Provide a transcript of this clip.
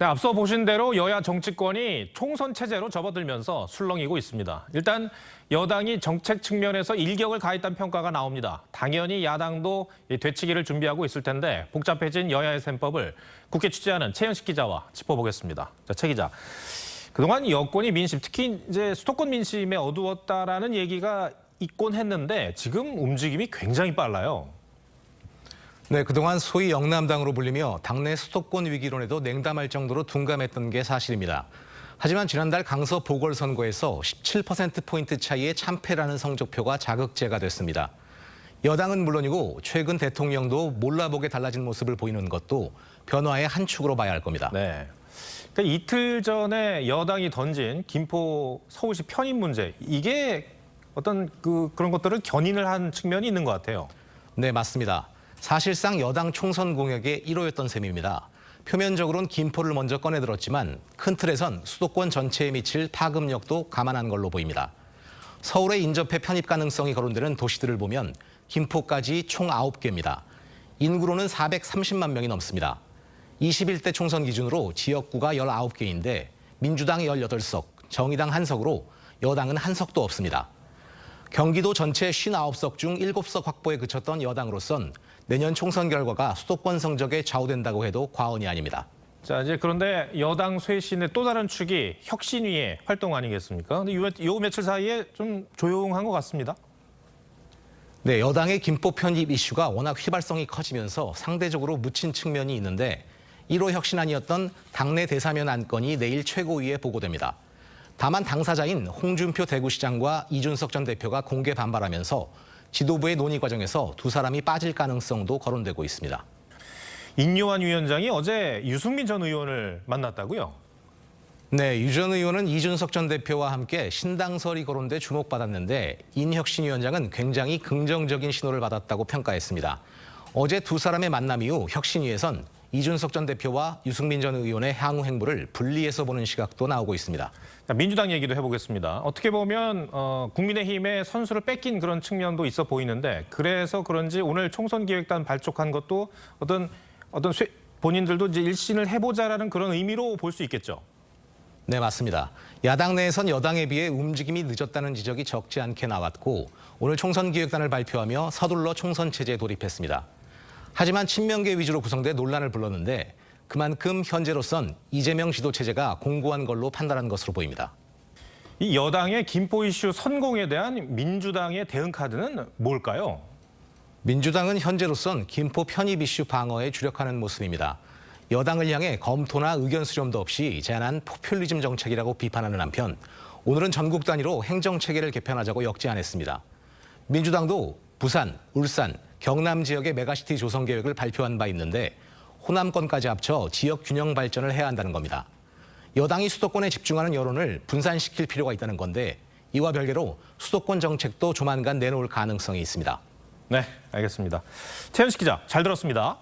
네, 앞서 보신 대로 여야 정치권이 총선 체제로 접어들면서 술렁이고 있습니다. 일단 여당이 정책 측면에서 일격을 가했다는 평가가 나옵니다. 당연히 야당도 되치기를 준비하고 있을 텐데 복잡해진 여야의 셈법을 국회 취재하는 최현식 기자와 짚어보겠습니다. 자, 최 기자. 그동안 여권이 민심, 특히 이제 수도권 민심에 어두웠다라는 얘기가 있곤 했는데 지금 움직임이 굉장히 빨라요. 네, 그동안 소위 영남당으로 불리며 당내 수도권 위기론에도 냉담할 정도로 둔감했던 게 사실입니다. 하지만 지난달 강서 보궐선거에서 17%포인트 차이의 참패라는 성적표가 자극제가 됐습니다. 여당은 물론이고 최근 대통령도 몰라보게 달라진 모습을 보이는 것도 변화의 한 축으로 봐야 할 겁니다. 네. 그러니까 이틀 전에 여당이 던진 김포 서울시 편입 문제, 이게 어떤 그런 것들을 견인을 한 측면이 있는 것 같아요. 네, 맞습니다. 사실상 여당 총선 공약의 1호였던 셈입니다. 표면적으로는 김포를 먼저 꺼내들었지만 큰 틀에선 수도권 전체에 미칠 파급력도 감안한 걸로 보입니다. 서울의 인접해 편입 가능성이 거론되는 도시들을 보면 김포까지 총 9개입니다. 인구로는 430만 명이 넘습니다. 21대 총선 기준으로 지역구가 19개인데 민주당이 18석, 정의당 1석으로 여당은 1석도 없습니다. 경기도 전체 59석 중 7석 확보에 그쳤던 여당으로선 내년 총선 결과가 수도권 성적에 좌우된다고 해도 과언이 아닙니다. 자, 이제 그런데 여당 쇄신의 또 다른 축이 혁신위의 활동 아니겠습니까? 근데 요 며칠 사이에 좀 조용한 것 같습니다. 네, 여당의 김포 편입 이슈가 워낙 휘발성이 커지면서 상대적으로 묻힌 측면이 있는데 1호 혁신안이었던 당내 대사면 안건이 내일 최고위에 보고됩니다. 다만 당사자인 홍준표 대구시장과 이준석 전 대표가 공개 반발하면서 지도부의 논의 과정에서 두 사람이 빠질 가능성도 거론되고 있습니다. 인요한 위원장이 어제 유승민 전 의원을 만났다고요? 네, 유 전 의원은 이준석 전 대표와 함께 신당설이 거론돼 주목받았는데 인혁신위원장은 굉장히 긍정적인 신호를 받았다고 평가했습니다. 어제 두 사람의 만남 이후 혁신위에선 이준석 전 대표와 유승민 전 의원의 향후 행보를 분리해서 보는 시각도 나오고 있습니다. 자, 민주당 얘기도 해보겠습니다. 어떻게 보면 국민의힘의 선수를 뺏긴 그런 측면도 있어 보이는데 그래서 그런지 오늘 총선기획단 발족한 것도 어떤 본인들도 이제 일신을 해보자라는 그런 의미로 볼 수 있겠죠. 네, 맞습니다. 야당 내에선 여당에 비해 움직임이 늦었다는 지적이 적지 않게 나왔고 오늘 총선기획단을 발표하며 서둘러 총선 체제에 돌입했습니다. 하지만 친명계 위주로 구성돼 논란을 불렀는데 그만큼 현재로선 이재명 지도 체제가 공고한 걸로 판단한 것으로 보입니다. 이 여당의 김포 이슈 선공에 대한 민주당의 대응 카드는 뭘까요? 민주당은 현재로선 김포 편입 이슈 방어에 주력하는 모습입니다. 여당을 향해 검토나 의견 수렴도 없이 제안한 포퓰리즘 정책이라고 비판하는 한편 오늘은 전국 단위로 행정체계를 개편하자고 역제안했습니다. 민주당도 부산, 울산, 경남 지역의 메가시티 조성 계획을 발표한 바 있는데 호남권까지 합쳐 지역 균형 발전을 해야 한다는 겁니다. 여당이 수도권에 집중하는 여론을 분산시킬 필요가 있다는 건데 이와 별개로 수도권 정책도 조만간 내놓을 가능성이 있습니다. 네, 알겠습니다. 최현식 기자, 잘 들었습니다.